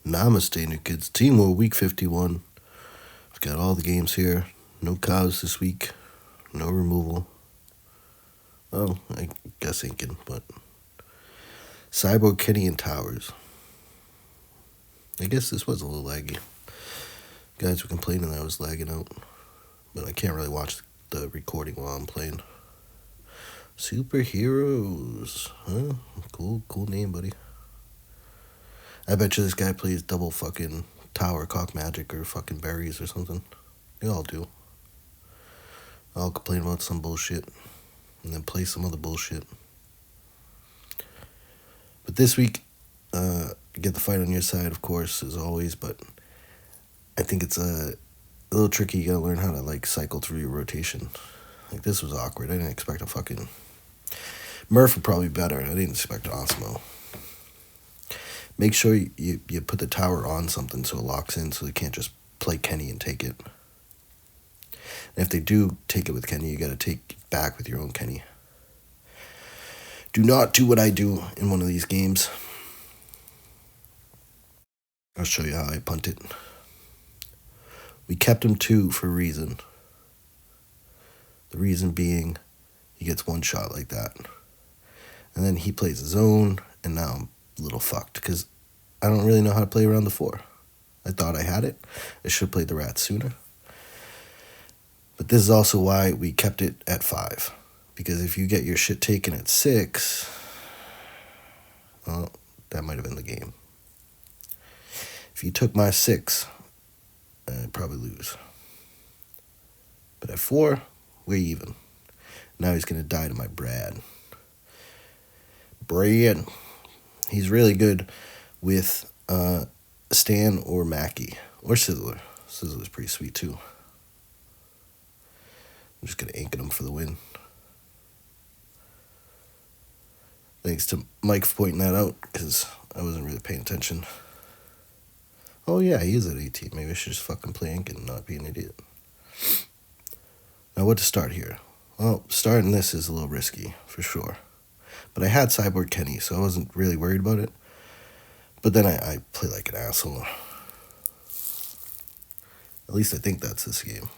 Namaste, new kids. Team War Week 51. I've got all the games here. No cows this week. No removal. Oh, I guess Incan, but Cyborg, Kenny, and Towers. I guess this was a little laggy. Guys were complaining that I was lagging out, but I can't really watch the recording while I'm playing. Superheroes. Huh? Cool name, buddy. I bet you this guy plays double fucking Tower, Cock Magic, or fucking Berries or something. They all do. I'll complain about some bullshit and then play some other bullshit. But this week, get the fight on your side, of course, as always, but I think it's a little tricky. You gotta learn how to, cycle through your rotation. This was awkward. I didn't expect a fucking... Murph would probably be better. I didn't expect Osmo. Make sure you put the tower on something so it locks in so they can't just play Kenny and take it. And if they do take it with Kenny, you gotta take it back with your own Kenny. Do not do what I do in one of these games. I'll show you how I punt it. We kept him 2 for a reason. The reason being he gets one shot like that. And then he plays his own, and now I'm a little fucked because I don't really know how to play around the 4. I thought I had it. I should have played the rat sooner. But this is also why we kept it at 5. Because if you get your shit taken at 6, well, that might have been the game. If you took my 6, I'd probably lose. But at 4, we're even. Now he's going to die to my Brad. He's really good with Stan or Mackie. Or Sizzler. Sizzler's pretty sweet too. I'm just going to ink him for the win. Thanks to Mike for pointing that out, because I wasn't really paying attention. Oh yeah, he is at 18. Maybe I should just fucking play ink and not be an idiot. Now what to start here? Well, starting this is a little risky, for sure. But I had Cyborg Kenny, so I wasn't really worried about it. But then I play like an asshole. At least I think that's this game.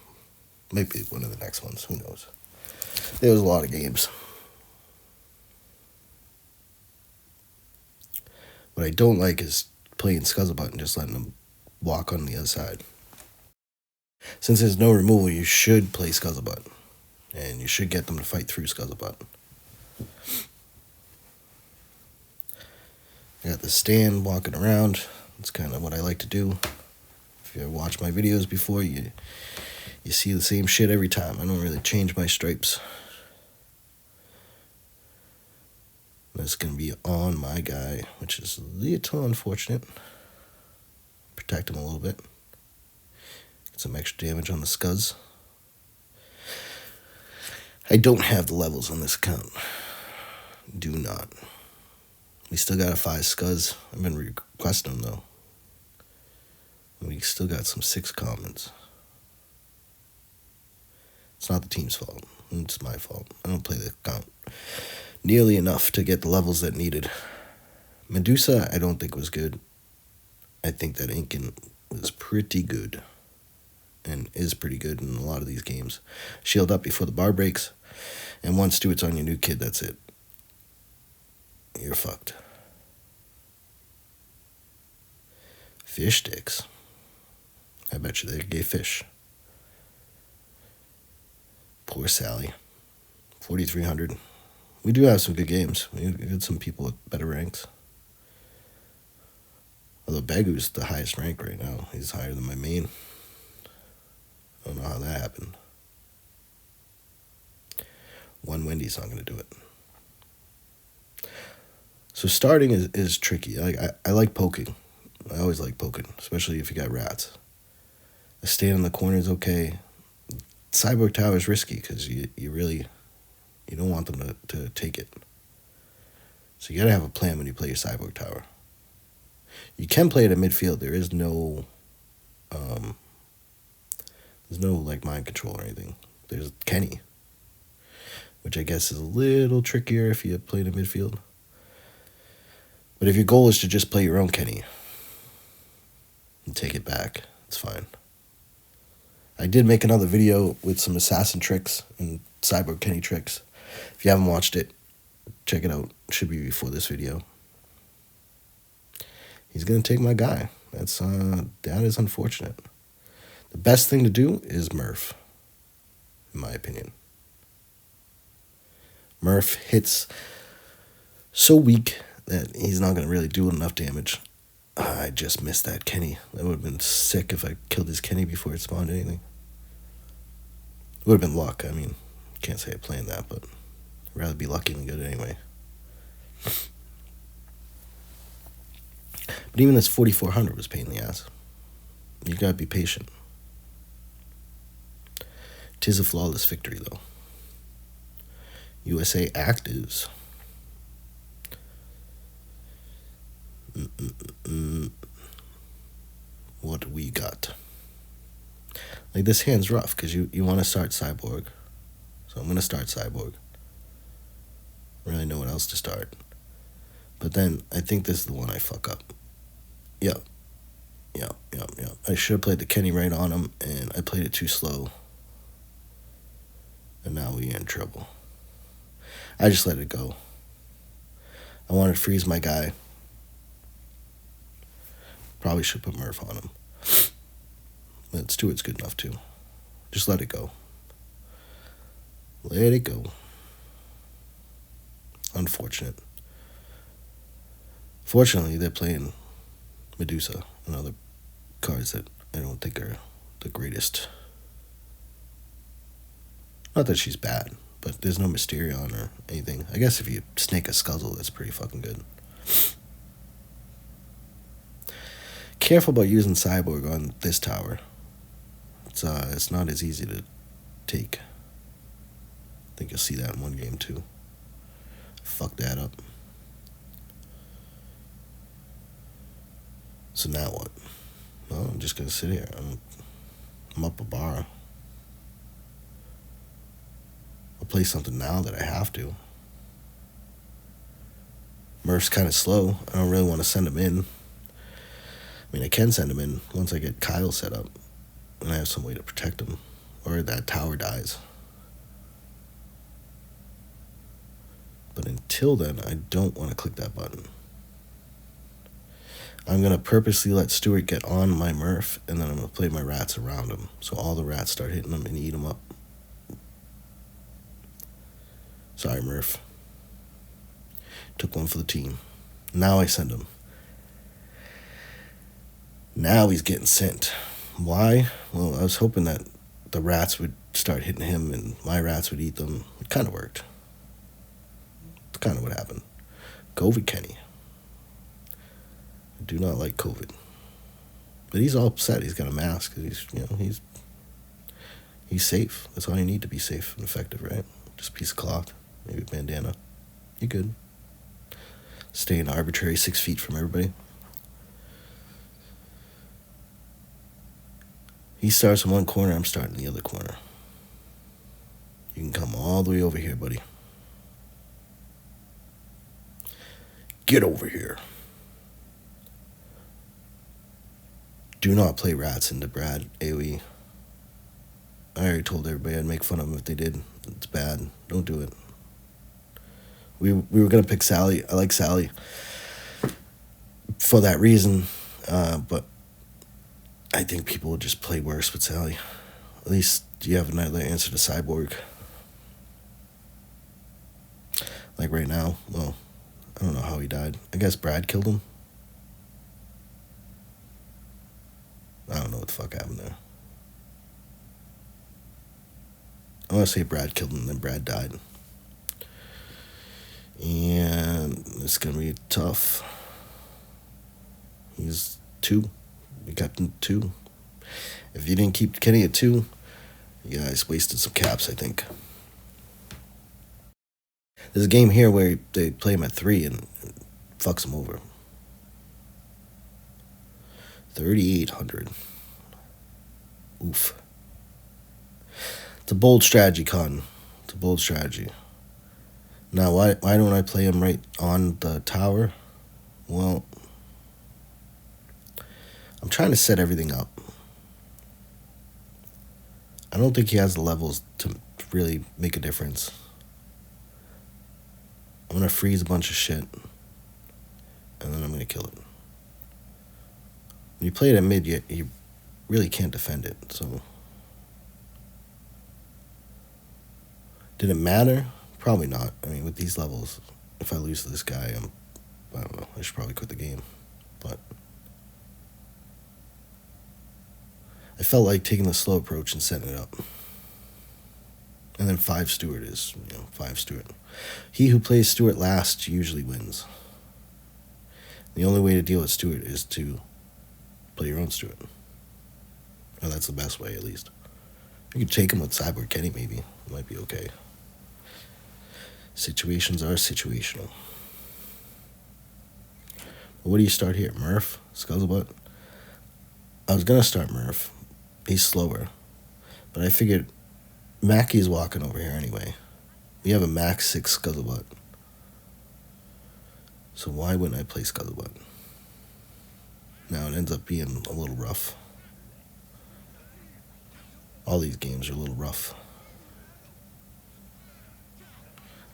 Maybe one of the next ones, who knows. There was a lot of games. What I don't like is playing Scuzzlebutt and just letting him walk on the other side. Since there's no removal, you should play Scuzzlebutt. And you should get them to fight through Scuzzlebutt. I got the stand walking around. That's kind of what I like to do. If you ever watched my videos before, you see the same shit every time. I don't really change my stripes. That's going to be on my guy, which is a little unfortunate. Protect him a little bit. Get some extra damage on the Scuzz. I don't have the levels on this account. Do not. We still got a 5 Scuzz. I've been requesting them, though. We still got some 6 commons. It's not the team's fault. It's my fault. I don't play the account nearly enough to get the levels that needed. Medusa, I don't think was good. I think that Incan was pretty good. And is pretty good in a lot of these games. Shield up before the bar breaks. And once Stuart's on your new kid, that's it. You're fucked. Fish sticks. I bet you they gave fish. Poor Sally. 4,300. We do have some good games. We got some people with better ranks. Although Bagu's the highest rank right now. He's higher than my main. I don't know how that happened. One Wendy's not going to do it. So starting is tricky. I like poking. I always like poking, especially if you got rats. A stand in the corner is okay. Cyborg Tower is risky because you don't want them to take it. So you got to have a plan when you play your Cyborg Tower. You can play it at midfield. There is no... there's no mind control or anything. There's Kenny, which I guess is a little trickier if you play in midfield. But if your goal is to just play your own Kenny, take it back. It's fine. I did make another video with some assassin tricks and Cyborg Kenny tricks. If you haven't watched it, check it out. It should be before this video. He's going to take my guy. That is unfortunate. The best thing to do is Murph, in my opinion. Murph hits so weak that he's not going to really do enough damage. I just missed that Kenny. That would have been sick if I killed his Kenny before it spawned anything. It would have been luck. I mean, can't say I planned that, but I'd rather be lucky than good anyway. But even this 4400 was a pain in the ass. You gotta be patient. 'Tis a flawless victory, though. USA actives. What we got? Like, this hand's rough because you want to start Cyborg. So I'm going to start Cyborg. Really know what else to start. But then I think this is the one I fuck up. Yep. I should have played the Kenny right on him, and I played it too slow. And now we're in trouble. I just let it go. I wanted to freeze my guy. Probably should put Murph on him. But Stewart's good enough too. Just let it go. Let it go. Unfortunate. Fortunately, they're playing Medusa and other cards that I don't think are the greatest. Not that she's bad, but there's no Mysterion or anything. I guess if you snake a Scuzzle, that's pretty fucking good. Careful about using Cyborg on this tower. It's not as easy to take. I think you'll see that in one game too. Fuck that up. So now what? Well, I'm just gonna sit here. I'm up a bar. I'll play something now that I have to. Murph's kind of slow. I don't really want to send him in. I mean, I can send him in once I get Kyle set up and I have some way to protect him, or that tower dies. But until then, I don't want to click that button. I'm going to purposely let Stewart get on my Murph, and then I'm going to play my rats around him, so all the rats start hitting him and eat him up. Sorry, Murph. Took one for the team. Now I send him. Now he's getting sent. Why? Well, I was hoping that the rats would start hitting him and my rats would eat them. It kind of worked. It's kind of what happened. COVID Kenny. I do not like COVID. But he's all upset. He's got a mask. He's safe. That's all you need to be safe and effective, right? Just a piece of cloth, maybe a bandana. You're good. Stay in arbitrary 6 feet from everybody. He starts in one corner, I'm starting in the other corner. You can come all the way over here, buddy. Get over here. Do not play rats into Brad AoE. I already told everybody I'd make fun of them if they did. It's bad. Don't do it. We were going to pick Sally. I like Sally for that reason, but I think people will just play worse with Sally. At least you have another answer to Cyborg. Like right now, well, I don't know how he died. I guess Brad killed him. I don't know what the fuck happened there. I want to say Brad killed him and then Brad died. And it's going to be tough. He's 2. We got him 2. If you didn't keep Kenny at 2, you guys wasted some caps, I think. There's a game here where they play him at 3 and fucks him over. 3,800. Oof. It's a bold strategy, Con. It's a bold strategy. Now, why don't I play him right on the tower? Well, I'm trying to set everything up. I don't think he has the levels to really make a difference. I'm going to freeze a bunch of shit. And then I'm going to kill it. When you play it at mid, you really can't defend it. So, did it matter? Probably not. I mean, with these levels, if I lose to this guy, I don't know. I should probably quit the game. But I felt like taking the slow approach and setting it up. And then 5 Stewart is, 5 Stewart. He who plays Stewart last usually wins. The only way to deal with Stewart is to play your own Stewart. Or that's the best way, at least. You could take him with Cyborg Kenny, maybe. It might be okay. Situations are situational. What do you start here? Murph? Scuzzlebutt? I was going to start Murph. He's slower. But I figured Mackey's walking over here anyway. We have a max 6 Scuzzlebutt. So why wouldn't I play Scuzzlebutt? Now it ends up being a little rough. All these games are a little rough.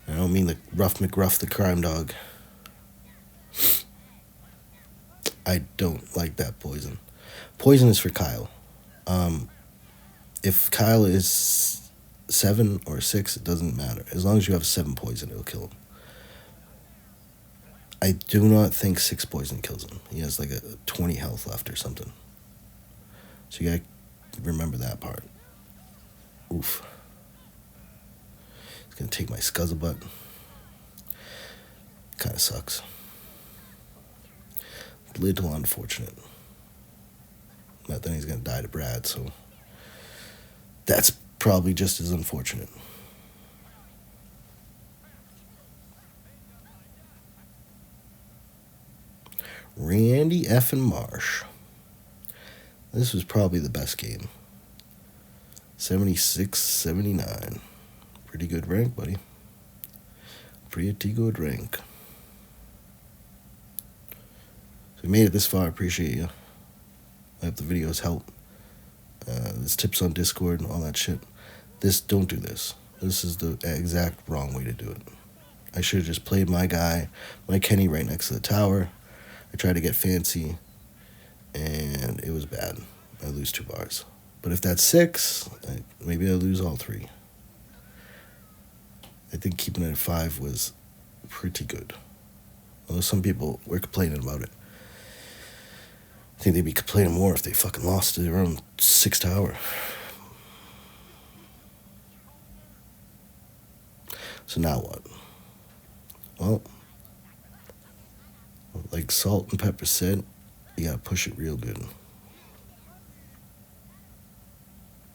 I don't mean the rough McRuff, the crime dog. I don't like that poison. Poison is for Kyle. If Kyle is 7 or 6, it doesn't matter. As long as you have 7 poison, it'll kill him. I do not think 6 poison kills him. He has like a 20 health left or something. So you gotta remember that part. Oof. It's gonna take my Scuzzlebutt. Kinda sucks. Little unfortunate. But then he's gonna die to Brad, so that's probably just as unfortunate. Randy effing Marsh. This was probably the best game. 76-79. Pretty good rank, buddy. Pretty good rank. So we made it this far. I appreciate you. I hope the videos help. There's tips on Discord and all that shit. Don't do this. This is the exact wrong way to do it. I should have just played my guy, my Kenny, right next to the tower. I tried to get fancy, and it was bad. I lose 2 bars. But if that's 6, maybe I lose all 3. I think keeping it at 5 was pretty good. Although some people were complaining about it. I think they'd be complaining more if they fucking lost to their own 6 tower. So now what? Well, like Salt and Pepper said, you gotta push it real good.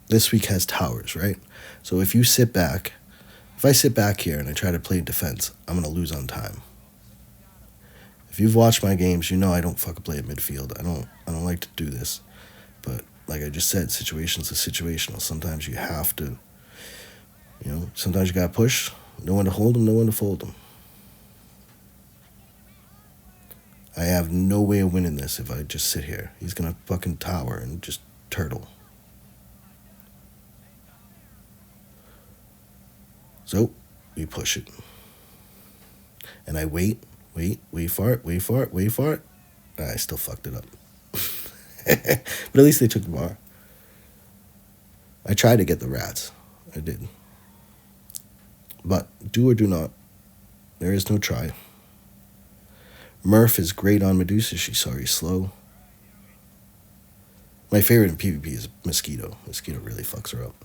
This week has towers, right? So if I sit back here and I try to play defense, I'm gonna lose on time. If you've watched my games, you know I don't fucking play at midfield. I don't like to do this. But like I just said, situations are situational. Sometimes you have to, sometimes you gotta push. Know when to hold them, know when to fold them. I have no way of winning this if I just sit here. He's gonna fucking tower and just turtle. So, we push it. And I wait for it. I still fucked it up. But at least they took the bar. I tried to get the rats. I did. But do or do not. There is no try. Murph is great on Medusa. She's sorry slow. My favorite in PvP is Mosquito. Mosquito really fucks her up.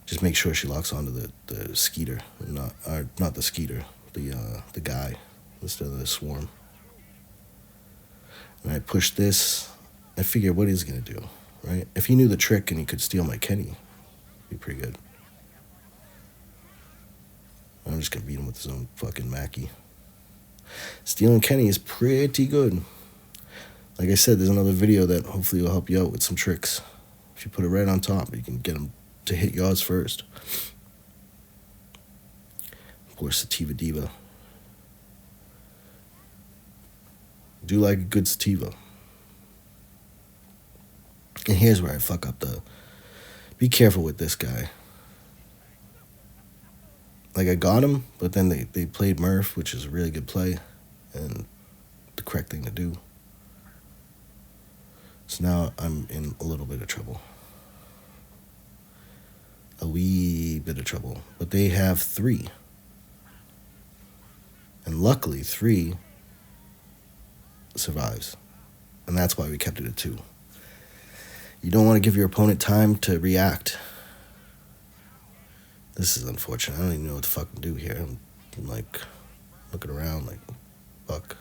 Just make sure she locks onto the Skeeter, not the Skeeter, the guy instead of the Swarm. And I push this. I figure what he's gonna do, right? If he knew the trick and he could steal my Kenny, it'd be pretty good. I'm just gonna beat him with his own fucking Mackie. Stealing Kenny is pretty good. Like I said, there's another video that hopefully will help you out with some tricks. If you put it right on top, you can get him to hit yours first. Of course, Sativa Diva. Do like a good sativa. And here's where I fuck up though. Be careful with this guy. Like, I got him, but then they played Murph, which is a really good play and the correct thing to do. So now I'm in a little bit of trouble. A wee bit of trouble. But they have 3. And luckily, 3 survives. And that's why we kept it at 2. You don't want to give your opponent time to react. This is unfortunate. I don't even know what to fucking do here. I'm like looking around like, fuck.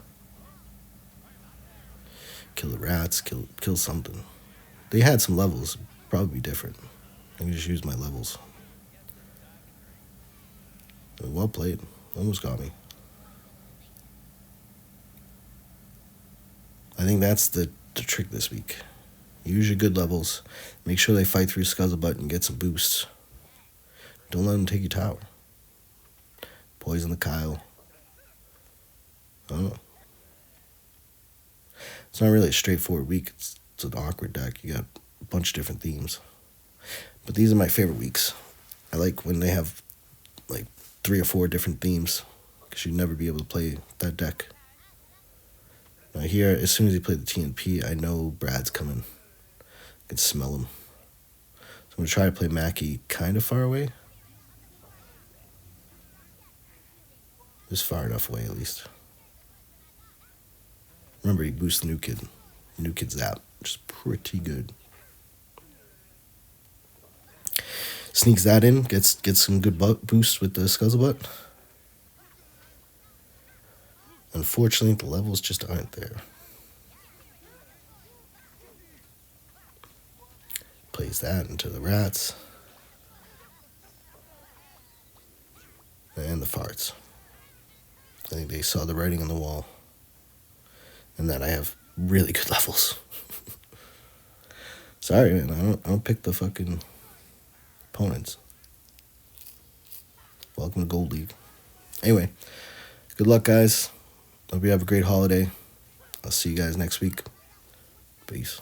Kill the rats, kill something. They had some levels, probably be different. I can just use my levels. Well played. Almost got me. I think that's the trick this week. Use your good levels. Make sure they fight through Scuzzlebutt and get some boosts. Don't let them take your tower. Poison the Kyle. I don't know. It's not really a straightforward week. It's an awkward deck. You got a bunch of different themes. But these are my favorite weeks. I like when they have like 3 or 4 different themes, because you'd never be able to play that deck. Now here, as soon as he played the TNP, I know Brad's coming. I can smell him. So I'm going to try to play Mackie kind of far away. Just far enough away, at least. Remember, he boosts the new kid. New kid zap, which is pretty good. Sneaks that in, gets some good boost with the Scuzzlebutt. Unfortunately, the levels just aren't there. Plays that into the rats. And the farts. I think they saw the writing on the wall. And that I have really good levels. Sorry, man. I don't pick the fucking opponents. Welcome to Gold League. Anyway, good luck, guys. Hope you have a great holiday. I'll see you guys next week. Peace.